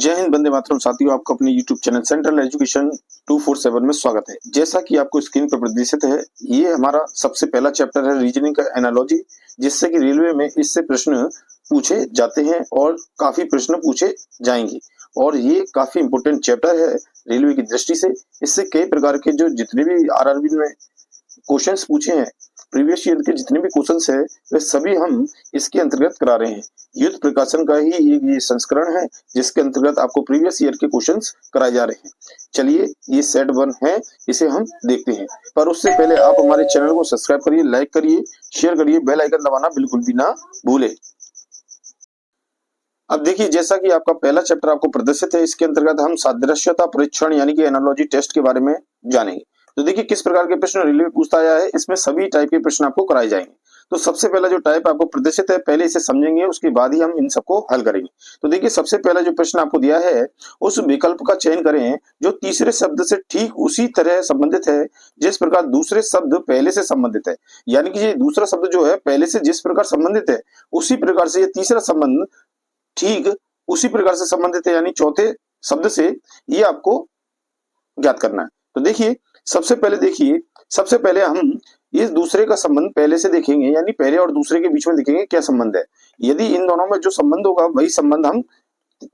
जय हिंद, वंदे मातरम। साथियों, आपका अपने YouTube चैनल सेंट्रल एजुकेशन 247 में स्वागत है। जैसा कि आपको स्क्रीन पर प्रदर्शित है, ये हमारा सबसे पहला चैप्टर है रीजनिंग का एनालॉजी, जिससे कि रेलवे में इससे प्रश्न पूछे जाते हैं और काफी प्रश्न पूछे जाएंगे और ये काफी इंपोर्टेंट चैप्टर है रेलवे की दृष्टि से। इससे कई प्रकार के जो जितने भी आरआरबी में क्वेश्चंस पूछे हैं, प्रीवियस ईयर के जितने भी क्वेश्चंस है, वे सभी हम इसके अंतर्गत करा रहे हैं। युद्ध प्रकाशन का ही ये संस्करण है जिसके अंतर्गत आपको प्रीवियस ईयर के क्वेश्चंस कराए जा रहे हैं। चलिए, ये सेट 1 है, इसे हम देखते हैं। पर उससे पहले आप हमारे चैनल को सब्सक्राइब करिए, लाइक करिए, शेयर करिए, बेल आइकन दबाना बिल्कुल भी ना भूले। अब देखिए, जैसा कि आपका पहला चैप्टर आपको प्रदर्शित है, इसके अंतर्गत हम सादृश्यता परीक्षण यानी कि एनालॉजी टेस्ट के बारे में जानेंगे। तो देखिए, किस प्रकार के प्रश्न रेलवे पूछता आया है, इसमें सभी टाइप के प्रश्न आपको कराए जाएंगे। तो सबसे पहला जो टाइप आपको प्रदर्शित है, पहले इसे समझेंगे, उसके बाद ही हम इन सबको हल करेंगे। तो देखिए, सबसे पहला जो प्रश्न आपको दिया है, उस विकल्प का चयन करें जो तीसरे शब्द से ठीक उसी तरह संबंधित है जिस प्रकार दूसरे शब्द पहले से संबंधित है। यानी कि ये दूसरा शब्द जो है पहले से जिस प्रकार संबंधित है, उसी प्रकार से ये तीसरा संबंध ठीक उसी प्रकार से संबंधित है, यानी चौथे शब्द से। ये आपको ज्ञात करना है। तो देखिए, सबसे पहले हम इस दूसरे का संबंध पहले से देखेंगे, यानी पहले और दूसरे के बीच में देखेंगे क्या संबंध है। यदि इन दोनों में जो संबंध होगा वही संबंध हम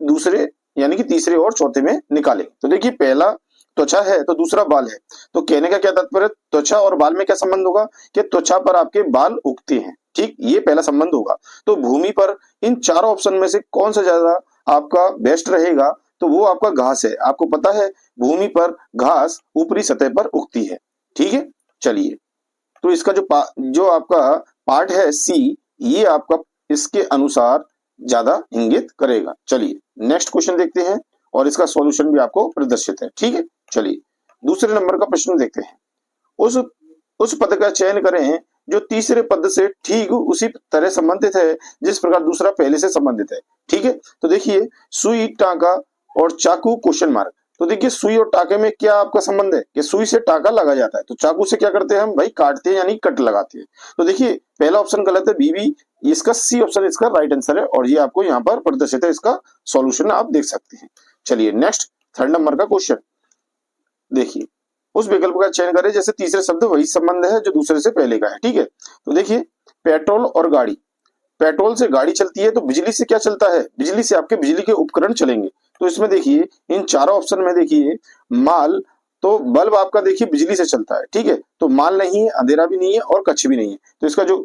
दूसरे यानी कि तीसरे और चौथे में निकालें। तो देखिए, पहला त्वचा है तो दूसरा बाल है। तो कहने का क्या तात्पर्य, त्वचा और बाल में क्या संबंध होगा कि त्वचा पर आपके बाल उगते हैं, ठीक, ये पहला संबंध होगा। तो भूमि पर इन चारों ऑप्शन में से कौन सा ज्यादा आपका बेस्ट रहेगा, तो वो आपका घास है। आपको पता है भूमि पर घास ऊपरी सतह पर उगती है, ठीक है। चलिए, तो इसका जो आपका पार्ट है सी, ये आपका इसके अनुसार ज्यादा इंगित करेगा। चलिए, नेक्स्ट क्वेश्चन देखते हैं और इसका सॉल्यूशन भी आपको प्रदर्शित है, ठीक है। चलिए, दूसरे नंबर का प्रश्न देखते हैं। उस पद का चयन करें जो तीसरे पद से ठीक उसी तरह संबंधित है जिस प्रकार दूसरा पहले से संबंधित है, ठीक है। तो देखिए, सुई, टांका और चाकू क्वेश्चन मार्क। तो देखिए, सुई और टाके में क्या आपका संबंध है कि सुई से टाका लगा जाता है, तो चाकू से क्या करते हैं हम भाई, काटते हैं यानी कट लगाते हैं। तो देखिए, पहला ऑप्शन गलत है, बीबी, इसका सी ऑप्शन इसका राइट आंसर है और ये आपको यहाँ पर प्रदर्शित है। इसका सॉल्यूशन आप देख सकते हैं। चलिए, नेक्स्ट थर्ड नंबर का क्वेश्चन देखिए। उस विकल्प का चयन करें जैसे तीसरे शब्द वही संबंध है जो दूसरे से पहले का है, ठीक है। तो देखिए, पेट्रोल और गाड़ी, पेट्रोल से गाड़ी चलती है तो बिजली से क्या चलता है, बिजली से आपके बिजली के उपकरण चलेंगे। तो इसमें देखिए, इन चारों ऑप्शन में देखिए, माल, तो बल्ब आपका देखिए बिजली से चलता है, ठीक है। तो माल नहीं है, अंधेरा भी नहीं है और कक्ष भी नहीं है। तो इसका जो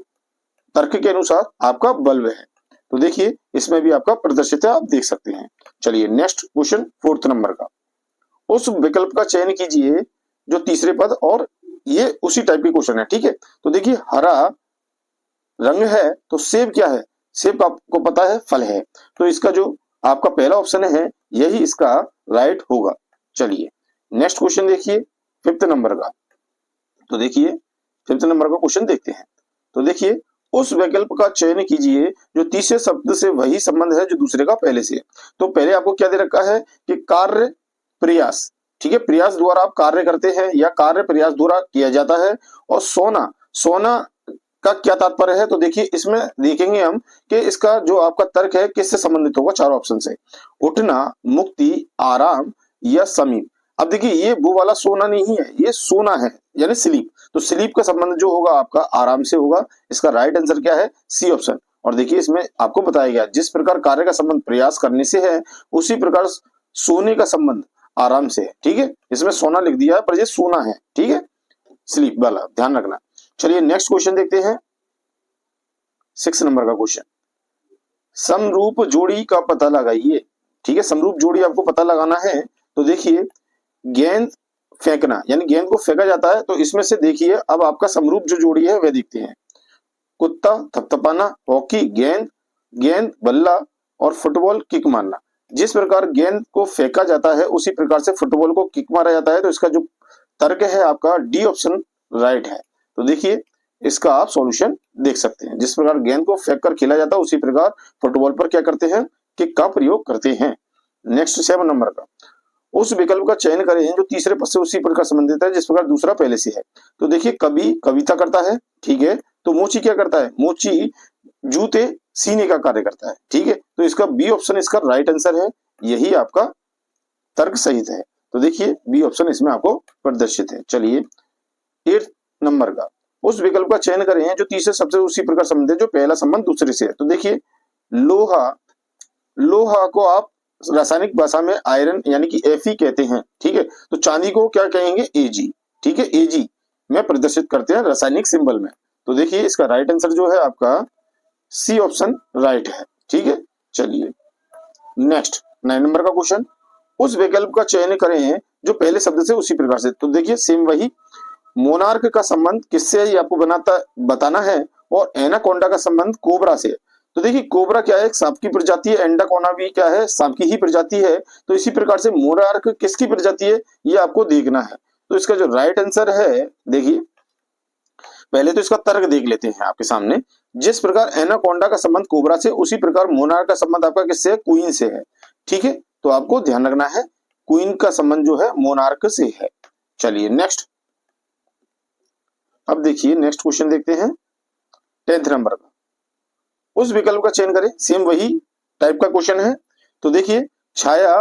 तर्क के अनुसार आपका बल्ब है। तो देखिए, इसमें भी आपका प्रदर्शित है, आप देख सकते हैं। चलिए, नेक्स्ट क्वेश्चन फोर्थ नंबर का। उस विकल्प का चयन कीजिए जो तीसरे पद, और ये उसी टाइप के क्वेश्चन है, ठीक है। तो देखिए, हरा रंग है तो सेब क्या है, सेब आपको पता है फल है। तो इसका जो आपका पहला ऑप्शन है यही इसका राइट होगा। चलिए, नेक्स्ट क्वेश्चन देखिए, फिफ्थ नंबर का। तो देखिए, फिफ्थ नंबर का क्वेश्चन देखते हैं। तो देखिए, उस विकल्प का चयन कीजिए जो तीसरे शब्द से वही संबंध है जो दूसरे का पहले से है। तो पहले आपको क्या दे रखा है कि कार्य प्रयास, ठीक है, प्रयास द्वारा आप कार्य करते हैं या कार्य प्रयास द्वारा किया जाता है। और सोना, सोना का क्या तात्पर्य है, तो देखिए, इसमें देखेंगे हम कि इसका जो आपका तर्क है किससे संबंधित होगा, चारों ऑप्शन से। उठना, मुक्ति, आराम या समीप। अब देखिए, ये वो वाला सोना नहीं है, ये सोना है यानी स्लीप। तो स्लीप का संबंध जो होगा आपका आराम से होगा। इसका राइट आंसर क्या है, सी ऑप्शन। और देखिए, इसमें आपको बताया गया जिस प्रकार कार्य का संबंध प्रयास करने से है, उसी प्रकार सोने का संबंध आराम से है, ठीक है। इसमें सोना लिख दिया है पर ये सोना है, ठीक है, स्लीप वाला ध्यान रखना। चलिए, नेक्स्ट क्वेश्चन देखते हैं, 6 नंबर का क्वेश्चन। समरूप जोड़ी का पता लगाइए, ठीक है। समरूप जोड़ी आपको पता लगाना है। तो देखिए, गेंद फेंकना यानी गेंद को फेंका जाता है। तो इसमें से देखिए, अब आपका समरूप जो जोड़ी है वह देखते हैं। कुत्ता, थपथपाना, हॉकी, गेंद, गेंद, बल्ला और फुटबॉल, किक मारना। जिस प्रकार गेंद को फेंका जाता है उसी प्रकार से फुटबॉल को किक मारा जाता है। तो इसका जो तर्क है आपका डी ऑप्शन राइट है। तो देखिए, इसका आप सॉल्यूशन देख सकते हैं। जिस प्रकार गेंद को फेंक कर खेला जाता है उसी प्रकार फुटबॉल पर क्या करते हैं, किक का प्रयोग करते हैं। नेक्स्ट 7 नंबर का। उस विकल्प का चयन करें जो तीसरे पद से उसी प्रकार संबंधित है जिस प्रकार दूसरा पहले से है। तो देखिए, कवि कविता करता है, ठीक है। तो मोची क्या करता है, मोची जूते सीने का कार्य करता है, ठीक है। तो इसका बी ऑप्शन इसका राइट आंसर है। यही आपका तर्क सहित है। तो देखिए बी ऑप्शन इसमें आपको प्रदर्शित है। चलिए 8 नंबर का, उस विकल्प का चयन करें जो तीसरे शब्द से उसी प्रकार संबंध है जो पहला संबंध दूसरे से है। तो देखिए लोहा, लोहा को आप रासायनिक भाषा में आयरन यानी कि Fe कहते हैं, ठीक है। तो चांदी को क्या कहेंगे, Ag, ठीक है, Ag में प्रदर्शित करते हैं रासायनिक सिंबल में। तो देखिए इसका राइट आंसर जो है आपका सी ऑप्शन राइट है, ठीक है। चलिए नेक्स्ट 9 नंबर का क्वेश्चन, उस विकल्प का चयन करें जो पहले शब्द से उसी प्रकार से। तो देखिए सेम वही, मोनार्क का संबंध किससे है ये आपको बताना है, और एनाकोंडा का संबंध कोबरा से है। तो देखिए कोबरा क्या है, एक सांप की प्रजाति है, एंडाकोना भी क्या है, सांप की ही प्रजाति है। तो इसी प्रकार से मोनार्क किसकी प्रजाति है ये आपको देखना है। तो इसका जो राइट आंसर है, देखिए पहले तो इसका तर्क देख लेते हैं आपके सामने। जिस प्रकार एनाकोंडा का संबंध कोबरा से, उसी प्रकार मोनार्क का संबंध आपका किससे है, क्वीन से है, ठीक है। तो आपको ध्यान रखना है क्वीन का संबंध जो है मोनार्क से है। चलिए नेक्स्ट, अब देखिए नेक्स्ट क्वेश्चन देखते हैं 10th नंबर का, उस विकल्प का चयन करें। सेम वही टाइप का क्वेश्चन है। तो देखिए छाया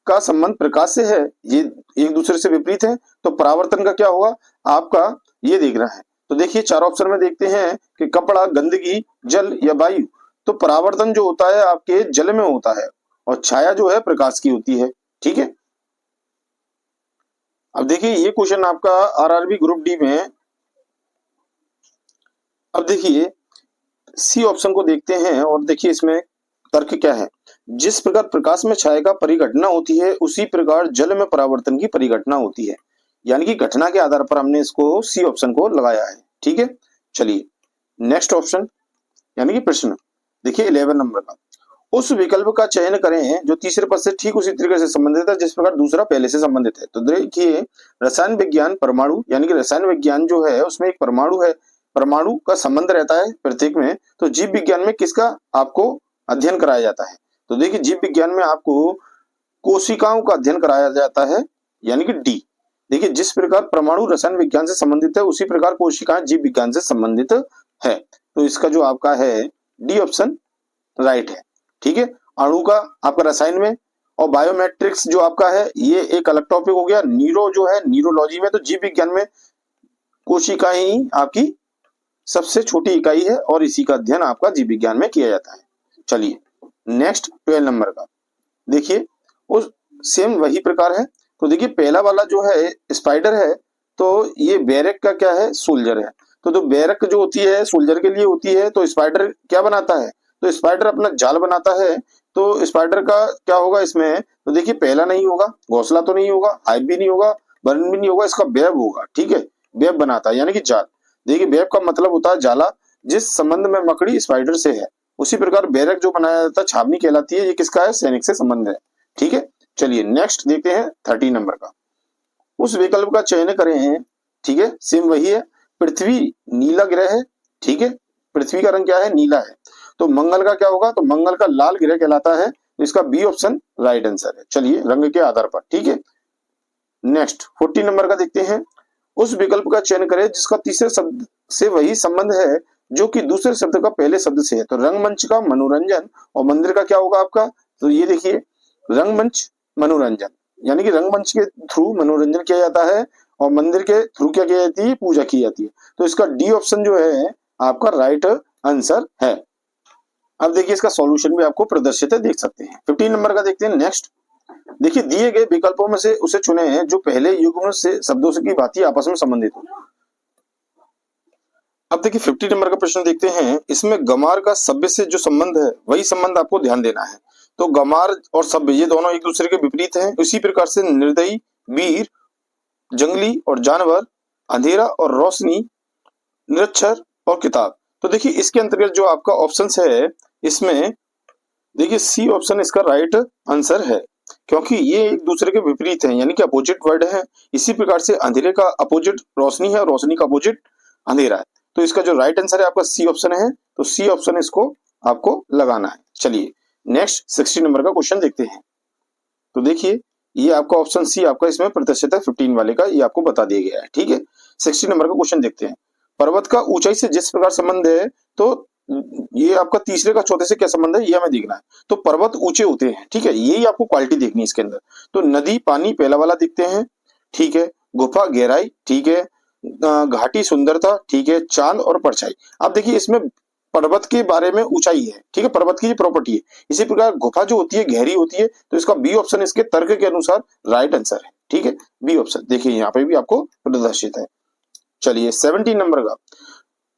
का संबंध प्रकाश से है, ये एक दूसरे से विपरीत है। तो परावर्तन का क्या होगा आपका, ये देखना है। तो देखिए 4 ऑप्शन में देखते हैं कि कपड़ा, गंदगी, जल या वायु। तो परावर्तन जो होता है आपके जल में होता है, और छाया जो है प्रकाश की होती है, ठीक है। अब देखिए ये क्वेश्चन आपका आरआरबी ग्रुप डी में, अब देखिए सी ऑप्शन को देखते हैं और देखिए इसमें तर्क क्या है। जिस प्रकार प्रकाश में छाया का परिघटना होती है, उसी प्रकार जल में परावर्तन की परिघटना होती है। यानी कि घटना के आधार पर हमने इसको सी ऑप्शन को लगाया है, ठीक है। चलिए नेक्स्ट ऑप्शन यानी कि प्रश्न देखिए 11 नंबर का, उस विकल्प का चयन करें जो तीसरे पद से ठीक उसी तरीके से संबंधित है जिस प्रकार दूसरा पहले से संबंधित है। तो देखिए रसायन विज्ञान, परमाणु यानी कि रसायन विज्ञान जो है उसमें एक परमाणु है, परमाणु का संबंध रहता है प्रत्येक में। तो जीव विज्ञान में किसका आपको अध्ययन कराया जाता है। तो देखिए जीव विज्ञान में आपको कोशिकाओं का अध्ययन कराया जाता है, यानी कि डी। देखिए जिस प्रकार परमाणु रसायन विज्ञान से संबंधित है, उसी प्रकार कोशिकाएं जीव विज्ञान से संबंधित है। तो इसका जो आपका है डी ऑप्शन राइट है, ठीक है। अणु का आपका रसायन में, और बायोमेट्रिक्स जो आपका है ये एक अलग टॉपिक हो गया। न्यूरो जो है न्यूरोलॉजी में। तो जीव विज्ञान में कोशिकाएं ही आपकी सबसे छोटी इकाई है, और इसी का अध्ययन आपका जीव विज्ञान में किया जाता है। चलिए नेक्स्ट 12 नंबर का, देखिए उस सेम वही प्रकार है। तो देखिए पहला वाला जो है स्पाइडर है, तो ये बैरक का क्या है, सोल्जर है। तो बैरक जो होती है सोल्जर के लिए होती है। तो स्पाइडर क्या बनाता है, तो स्पाइडर अपना जाल बनाता है। तो स्पाइडर का क्या होगा इसमें, तो देखिए पहला नहीं होगा, घोंसला तो नहीं होगा, हाइव भी नहीं होगा, बर्न भी नहीं होगा, इसका वेब होगा, ठीक है। वेब बनाता है यानी कि जाल। देखिए वेब का मतलब होता है जाला। जिस संबंध में मकड़ी स्पाइडर से है, उसी प्रकार बैरक जो बनाया जाता है छावनी कहलाती है। ये किसका है, सैनिक से संबंध है, ठीक है। चलिए नेक्स्ट देखते हैं 13 नंबर का, उस विकल्प का चयन करें, ठीक है। सेम वही है, पृथ्वी नीला ग्रह है, ठीक है। पृथ्वी का रंग क्या है, नीला है। तो मंगल का क्या होगा, तो मंगल का लाल ग्रह कहलाता है। तो इसका बी ऑप्शन राइट आंसर है, चलिए रंग के आधार पर, ठीक है। नेक्स्ट 14 नंबर का देखते हैं, उस विकल्प का चयन करें जिसका तीसरे शब्द से वही संबंध है जो कि दूसरे शब्द का पहले शब्द से है। तो रंगमंच का मनोरंजन, और मंदिर का क्या होगा आपका, तो ये देखिए रंगमंच मनोरंजन, यानी कि रंगमंच के थ्रू मनोरंजन किया जाता है, और मंदिर के थ्रू क्या की जाती है, पूजा की जाती है। तो इसका डी ऑप्शन जो है आपका राइट आंसर है। अब देखिए इसका सॉल्यूशन भी आपको प्रदर्शित है, देख सकते हैं। 15 नंबर का देखते हैं नेक्स्ट, देखिए दिए गए विकल्पों में से उसे चुने हैं जो पहले युग्म से शब्दों से की भांति आपस में संबंधित हो। अब देखिए 50 नंबर का प्रश्न देखते हैं, इसमें गमार का सभ्य से जो संबंध है वही संबंध आपको ध्यान देना है। तो गमार और सभ्य ये दोनों एक दूसरे के विपरीत हैं। इसी प्रकार से निर्दयी, वीर, जंगली और जानवर, अंधेरा और रोशनी, निरक्षर और किताब। तो देखिए इसके अंतर्गत जो आपका ऑप्शन है, इसमें देखिए सी ऑप्शन इसका राइट आंसर है, क्योंकि ये एक दूसरे के विपरीत हैं, यानी कि अपोजिट वर्ड है। इसी प्रकार से अंधेरे का अपोजिट रोशनी है, और रोशनी का अपोजिट अंधेरा है। तो इसका जो राइट आंसर है आपका सी ऑप्शन है। तो सी ऑप्शन इसको आपको लगाना है। चलिए नेक्स्ट 60 नंबर का क्वेश्चन देखते हैं। तो देखिए ये आपका ऑप्शन सी आपका इसमें प्रदर्शित है, 15 वाले का ये आपको बता दिया गया है, ठीक है। 60 नंबर का क्वेश्चन देखते हैं, पर्वत का ऊंचाई से जिस प्रकार संबंध है, तो ये आपका तीसरे का चौथे से क्या संबंध है ये हमें देखना है। तो पर्वत ऊंचे होते हैं, ठीक है, यही आपको क्वालिटी देखनी है इसके अंदर। तो नदी पानी पहला वाला दिखते हैं, ठीक है, गुफा गहराई, ठीक है, घाटी सुंदरता, ठीक है, चांद और परछाई। अब देखिए इसमें पर्वत के बारे में ऊंचाई है, ठीक है, पर्वत की प्रॉपर्टी है। इसी प्रकार गुफा जो होती है गहरी होती है, तो इसका बी ऑप्शन इसके तर्क के अनुसार राइट आंसर है, ठीक है, बी ऑप्शन। देखिए यहाँ पे भी आपको प्रदर्शित है। चलिए 17 नंबर का,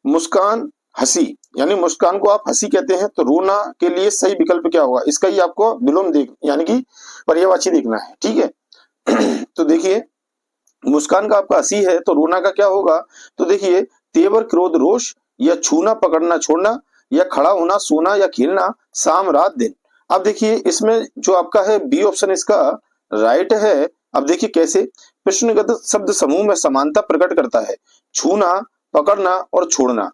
मुस्कान हंसी, यानी मुस्कान को आप हंसी कहते हैं, तो रोना के लिए सही विकल्प क्या होगा, इसका ही आपको विलोम देख यानी कि पर्यायवाची देखना है, ठीक है। तो देखिए मुस्कान का आपका हंसी है, तो रोना का क्या होगा, तो देखिए तेवर क्रोध रोष, या छूना पकड़ना छोड़ना, या खड़ा होना सोना या खेलना, शाम रात दिन। अब देखिए इसमें जो आपका है बी ऑप्शन इसका राइट है। अब देखिए कैसे, प्रश्नगत शब्द समूह में समानता प्रकट करता है, छूना पकड़ना और छोड़ना।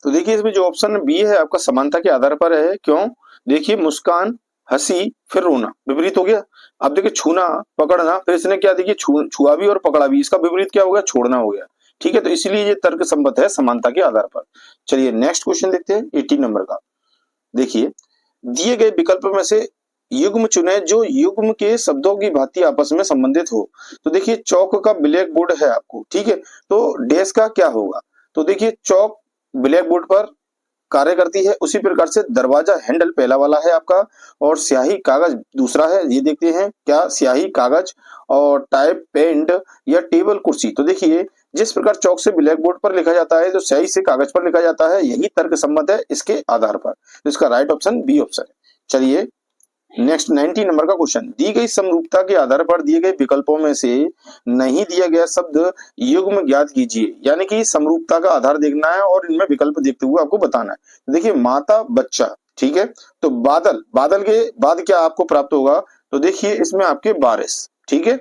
तो देखिए इसमें जो ऑप्शन बी है आपका समानता के आधार पर है। क्यों, देखिए मुस्कान हंसी फिर रोना विपरीत हो गया। अब देखिए छूना पकड़ना, फिर इसने क्या देखिए छुआ भी और पकड़ा भी, इसका विपरीत क्या हो गया, छोड़ना हो गया, ठीक है। तो इसलिए ये तर्क संबद्ध है समानता के आधार पर। चलिए नेक्स्ट क्वेश्चन देखते हैं 18 नंबर का। देखिए दिए गए विकल्प में से युग्म चुने जो युग्म के शब्दों की भांति आपस में संबंधित हो। तो देखिए चौक का ब्लैक बोर्ड है आपको, ठीक है, तो डैश का क्या होगा, तो देखिए चौक ब्लैक बोर्ड पर कार्य करती है, उसी प्रकार से दरवाजा हैंडल पहला वाला है आपका, और स्याही कागज दूसरा है। ये देखते हैं क्या, स्याही कागज और टाइप पेंट या टेबल कुर्सी। तो देखिए जिस प्रकार चौक से ब्लैक बोर्ड पर लिखा जाता है, तो स्याही से कागज पर लिखा जाता है, यही तर्क सम्मत है इसके आधार पर। तो इसका राइट ऑप्शन बी ऑप्शन है। चलिए नेक्स्ट 19 नंबर का क्वेश्चन, दी गई समरूपता के आधार पर दिए गए विकल्पों में से नहीं दिया गया शब्द युग्म ज्ञात कीजिए। यानी कि समरूपता का आधार देखना है और इनमें विकल्प देखते हुए आपको बताना है। तो देखिए माता बच्चा, ठीक है, तो बादल, बादल के बाद क्या आपको प्राप्त होगा, तो देखिए इसमें आपके बारिश, ठीक है,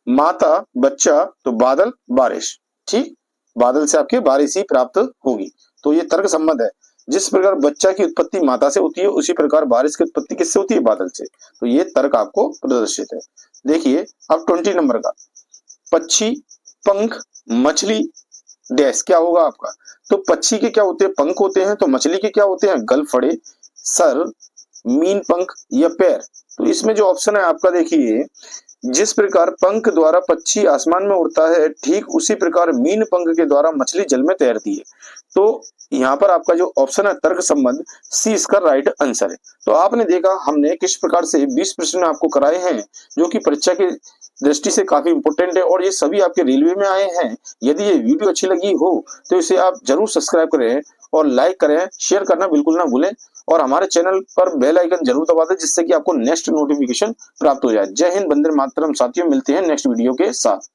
माता बच्चा तो बादल बारिश, ठीक, बादल से आपके बारिश ही प्राप्त होगी। तो ये तर्क सम्मत है। जिस प्रकार बच्चा की उत्पत्ति माता से होती है, उसी प्रकार बारिश की उत्पत्ति किससे होती है, बादल से। तो ये तर्क आपको प्रदर्शित है। देखिए अब 20 नंबर का, पक्षी पंख मछली डैश क्या होगा आपका, तो पक्षी के क्या होते हैं, पंख होते हैं, तो मछली के क्या होते हैं, गल फड़े, सर, मीन पंख या पैर। तो इसमें जो ऑप्शन है आपका देखिए, जिस प्रकार पंख द्वारा पक्षी आसमान में उड़ता है, ठीक उसी प्रकार मीन पंख के द्वारा मछली जल में तैरती है। तो यहाँ पर आपका जो ऑप्शन है तर्क संबंध सी इसका राइट आंसर है। तो आपने देखा हमने किस प्रकार से 20 प्रश्न आपको कराए हैं, जो कि परीक्षा की दृष्टि से काफी इंपोर्टेंट है, और ये सभी आपके रेलवे में आए हैं। यदि ये वीडियो अच्छी लगी हो तो इसे आप जरूर सब्सक्राइब करें और लाइक करें, शेयर करना बिल्कुल ना भूलें, और हमारे चैनल पर बेल आइकन जरूर दबा दें, जिससे कि आपको नेक्स्ट नोटिफिकेशन प्राप्त हो जाए। जय हिंद, वंदे मातरम साथियों, मिलते हैं नेक्स्ट वीडियो के साथ।